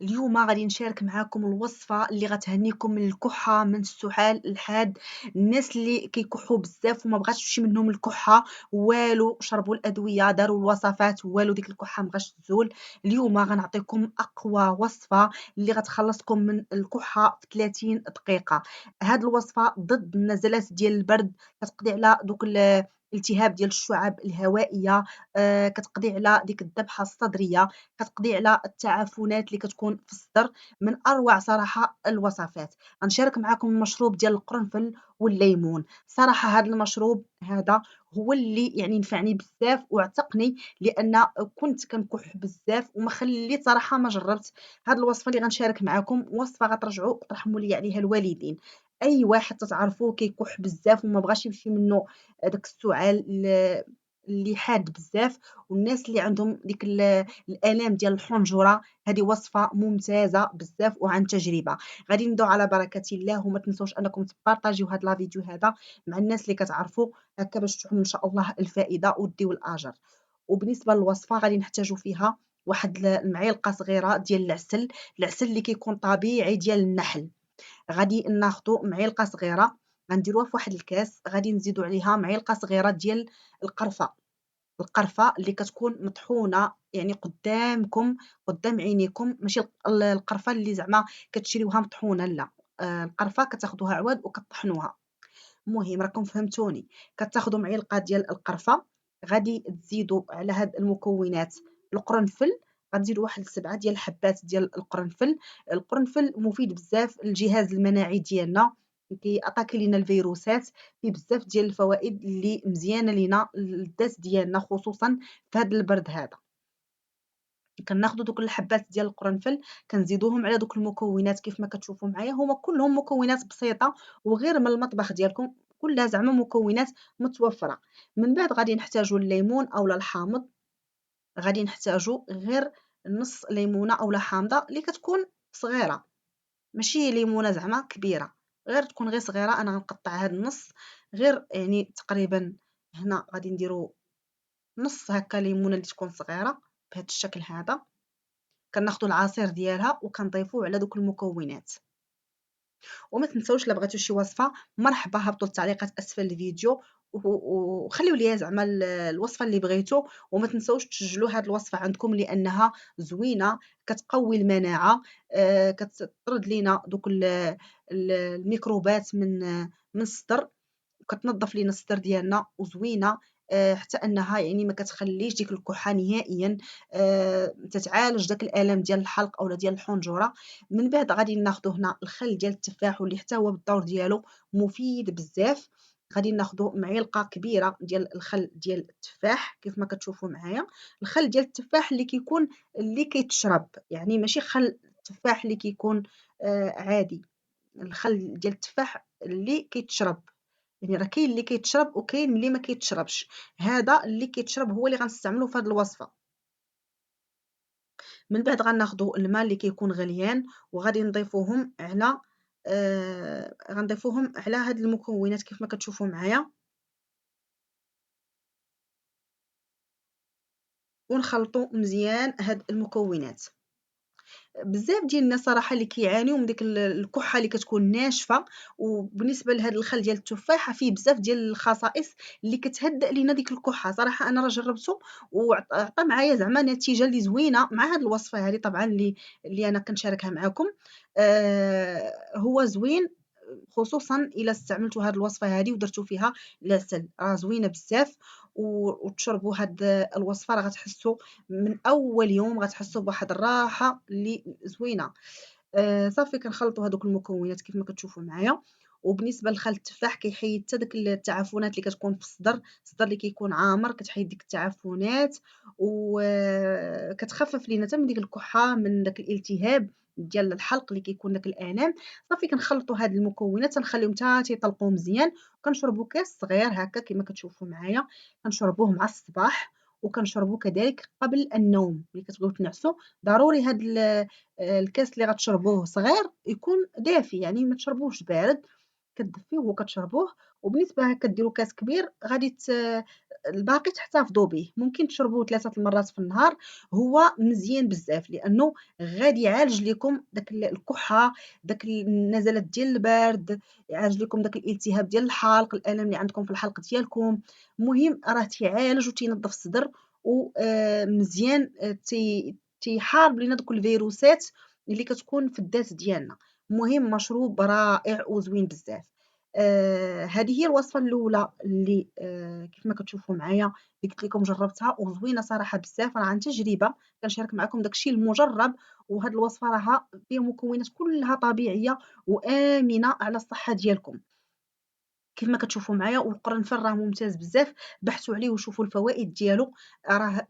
اليوم غادي نشارك معاكم الوصفة اللي غتهنيكم من الكحة، من السعال الحاد. الناس اللي كيكحوا بزاف وما بغاتش تمشي منهم الكحة والو، شربوا الأدوية، داروا الوصفات، والو ديك الكحة ما بغاتش تزول. اليوم غنعطيكم أقوى وصفة اللي غتخلصكم من الكحة في 30 دقيقة. هاد الوصفة ضد النزلات ديال البرد، كتقضي على دوك الالتهاب ديال الشعب الهوائية، كتقضي على ديك الذبحة الصدرية، كتقضي على التعفنات اللي كتكون في الصدر. من اروع صراحه الوصفات. غنشارك معكم المشروب ديال القرنفل والليمون. صراحه هذا المشروب هذا هو اللي يعني نفعني بزاف واعتقني، لان كنت كنكح بزاف وما خليت صراحه ما جربت. هذه الوصفه اللي غنشارك معكم وصفه غترجعوا ترحموا لي عليها الوالدين. اي واحد تتعرفوه كيكح بزاف وما بغاش يمشي منه داك السعال اللي حاد بزاف، والناس اللي عندهم ديك الآلام ديال الحنجرة، هذه وصفة ممتازة بزاف وعن تجربة. غادي نبداو على بركة الله، وما تنسوش أنكم تبارطاجيو هذا لا فيديو هذا مع الناس اللي كتعرفوا، هكا باش تعم إن شاء الله الفائدة وديو الأجر. وبالنسبة للوصفة غادي نحتاجو فيها واحد المعلقة صغيرة ديال العسل، العسل اللي كيكون طبيعي ديال النحل. غادي ناخدو معلقة صغيرة، غنديروها في واحد الكاس، غادي نزيدو عليها معلقة صغيرة ديال القرفة. القرفة اللي كتكون مطحونة يعني قدامكم، قدام عينيكم، ماشي القرفة اللي زعما كتشريوها مطحونة، لا. القرفة كتاخدوها عواد وكطحنوها. المهم راكم فهمتوني. كتاخدوا معلقة ديال القرفة، غادي تزيدوا على هاد المكونات القرنفل. غتزيدوا واحد 7 ديال الحبات ديال القرنفل. القرنفل مفيد بزاف للجهاز المناعي ديالنا، كيأتاكي لينا الفيروسات، فيه بزاف ديال الفوائد اللي مزيانه لينا الذات ديالنا، خصوصا في هذا البرد هذا. كناخدو دوك الحبات ديال القرنفل، كنزيدوهم على دوك المكونات كيف ما كتشوفوا معايا، هما كلهم مكونات بسيطه وغير من المطبخ ديالكم، كلها زعما مكونات متوفره. من بعد غادي نحتاجو الليمون اولا الحامض. غادي نحتاجو غير نص ليمونه اولا حامضه اللي كتكون صغيره، ماشي ليمونه زعما كبيره، غير تكون غير صغيره. انا غنقطع هاد النص، غير يعني تقريبا هنا غادي نديرو نص هكا ليمونه اللي تكون صغيره بهذا الشكل هذا. كناخدو العصير ديالها وكنضيفوه على دوك المكونات. وما تنساوش الا بغيتو شي وصفه مرحبا هبطوا التعليقات اسفل الفيديو وخليو لي زعما الوصفه اللي بغيتو. وما تنساوش تسجلوا هذه الوصفه عندكم لانها زوينه، كتقوي المناعه، كتطرد لينا دوك الميكروبات من الصدر، وكتنظف لينا الصدر ديالنا، وزوينه حتى انها يعني ما كتخليش ديك الكحه نهائيا، تتعالج داك الالم ديال الحلق اولا ديال الحنجره. من بعد غادي ناخذ هنا الخل ديال التفاح واللي حتى هو بالدور ديالو مفيد بزاف. غادي ناخذ معلقه كبيره ديال الخل ديال التفاح كيف ما كتشوفوا معايا. الخل ديال التفاح اللي كيكون اللي كيتشرب، يعني ماشي خل التفاح اللي كيكون عادي. الخل ديال التفاح اللي كيتشرب، يعني راه كاين اللي كيتشرب وكاين اللي ما كيتشربش. هذا اللي كيتشرب هو اللي غنستعملو في هذه الوصفه. من بعد غناخذوا الماء اللي كيكون غليان وغادي غنضيفوهم على هاد المكونات كيف ما كتشوفوا معايا، ونخلطوا مزيان هاد المكونات. بزاف ديال الناس صراحة اللي كيعانيو من ديك الكحة اللي كتكون ناشفة، وبالنسبة لهاد الخل ديال التفاحة فيه بزاف ديال الخصائص اللي كتهدأ لينا ديك الكحة. صراحة أنا راه جربته عطى معايا زعما نتيجة اللي زوينة مع هاد الوصفة هادي طبعا اللي أنا كنشاركها معاكم. هو زوين خصوصا إلا استعملتوا هاد الوصفة هادي ودرتو فيها العسل، راه زوينة بزاف. وتشربوا هاد الوصفة راه غتحسوا من أول يوم غتحسوا بواحد الراحة اللي زوينة. صافي كنخلطوا هادوك المكونات كيف ما كتشوفوا معايا. وبالنسبة لخل التفاح كيحيد حتى داك التعفنات اللي كتكون في الصدر اللي كيكون عامر، كتحيد ديك التعفنات وكتخفف لينا حتى من ديك الكحة، من داك الالتهاب ديال الحلق اللي كيكون داك الآلام. صافي كنخلطوا هاد المكونات تنخليهم حتى تيطلقوا مزيان، وكنشربوا كاس صغير هكا كما كتشوفوا معايا. كنشربوه مع الصباح، وكنشربوه كذلك قبل النوم. ملي كتبغيو تنعسوا ضروري هاد الكاس اللي غتشربوه صغير يكون دافي، يعني ما تشربوهش بارد، كتدفيوه وكتشربوه. وبالنسبه كديروا كاس كبير غادي الباقي تحتفظوا به، ممكن تشربوه 3 المرات في النهار، هو مزيان بزاف لأنه غادي يعالج لكم داك الكحة، داك النزلات ديال البرد، يعالج لكم داك الالتهاب ديال الحلق، الألم اللي عندكم في الحلق ديالكم. المهم راه تيعالج وتينظف الصدر ومزيان تيحارب لينا دوك الفيروسات اللي كتكون في الذات ديالنا. المهم مشروب رائع وزوين بزاف. هذه هي الوصفة الأولى اللي كيف ما كتشوفوا معايا اللي قلت لكم جربتها وزوينة صراحة بزاف، راه عن تجربة كنشارك معكم داك الشيء المجرب. وهاد الوصفة راها فيها مكونات كلها طبيعية وآمنة على الصحة ديالكم كيف ما كتشوفوا معايا. والقرنفل راه ممتاز بزاف، بحثوا عليه وشوفوا الفوائد ديالو، راه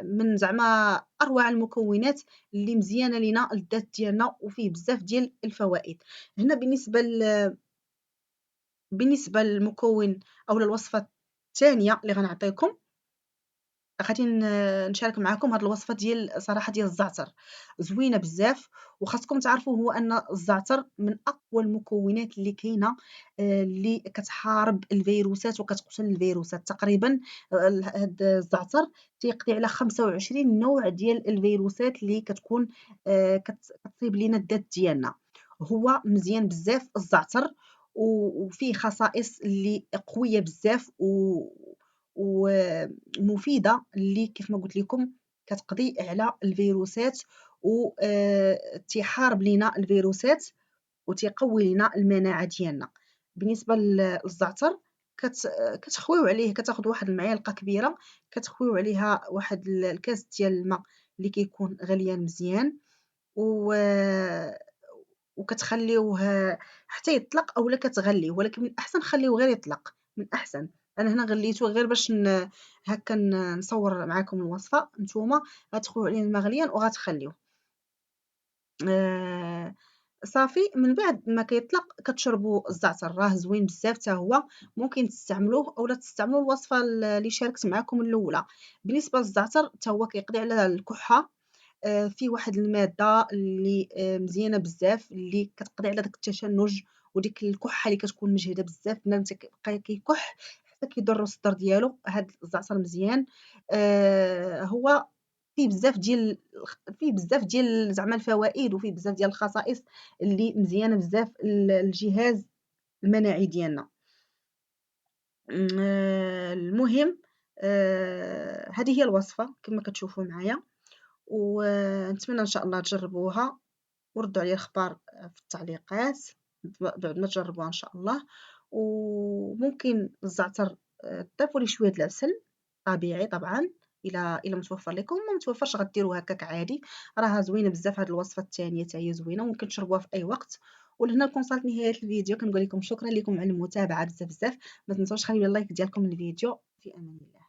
من زعما أروع المكونات اللي مزيانة لينا الذات ديالنا وفيه بزاف ديال الفوائد. هنا بالنسبة للمكون أو للوصفة الثانية اللي غنعطيكم، غادي نشارك معاكم هاد الوصفة ديال صراحة ديال الزعتر، زوينة بزاف. وخاصكم تعرفوا هو أن الزعتر من أقوى المكونات اللي كاينة اللي كتحارب الفيروسات وكتقتل الفيروسات تقريبا. هاد الزعتر تيقضي على 25 نوع ديال الفيروسات اللي كتكون كتصيب لينا الذات ديالنا. هو مزيان بزاف الزعتر وفيه خصائص اللي قوية بزاف ومفيدة اللي كيف ما قلت لكم كتقضي على الفيروسات و تيحارب لينا الفيروسات وتيقوي لينا المناعة ديالنا. بالنسبة للزعتر كتخويو عليه، كتاخذ واحد المعلقة كبيرة كتخويو عليها واحد الكاس ديال الماء اللي كيكون غليان مزيان و وكتخليوه حتى يطلق أولا كتغليه، ولكن من الأحسن خليوه غير يطلق من الأحسن. أنا هنا غليته غير باش هكا نصور معاكم الوصفة. نتوما غتخويو عليه الماء غليان وغتخليوه آآ صافي. من بعد ما كيطلق كتشربوا الزعتر، راه زوين بزاف حتى هو، ممكن تستعملوه أولا تستعملوا الوصفة اللي شاركت معاكم الأولى. بالنسبة للزعتر حتى هو كيقضي على الكحة، فيه واحد المادة اللي مزيانة بزاف اللي كتقضي على داك التشنج وديك الكحة اللي كتكون مجهدة بزاف، بنادم تيبقى كيكح حتى كيضر الصدر ديالو. هاد الزعتر مزيان، هو فيه بزاف ديال زعما الفوائد وفيه بزاف ديال الخصائص اللي مزيانة بزاف الجهاز المناعي ديالنا. المهم هذه هي الوصفة كما كتشوفوا معايا، ونتمنى إن شاء الله تجربوها وردوا عليا الأخبار في التعليقات بعد ما تجربوها إن شاء الله. وممكن الزعتر تضيفوا ليه شوية د العسل طبيعي طبعا، إلا متوفر لكم. ما متوفرش غديروه هكاك عادي. راها زوينة بزاف هاد الوصفة الثانية حتى هي زوينة وممكن تشربوها في أي وقت. ولهنا نكون وصلت نهاية الفيديو، كنقول لكم شكرا لكم على المتابعة بزاف بزاف. ما تنسوش خليو اللايك ديالكم للفيديو. في أمان الله.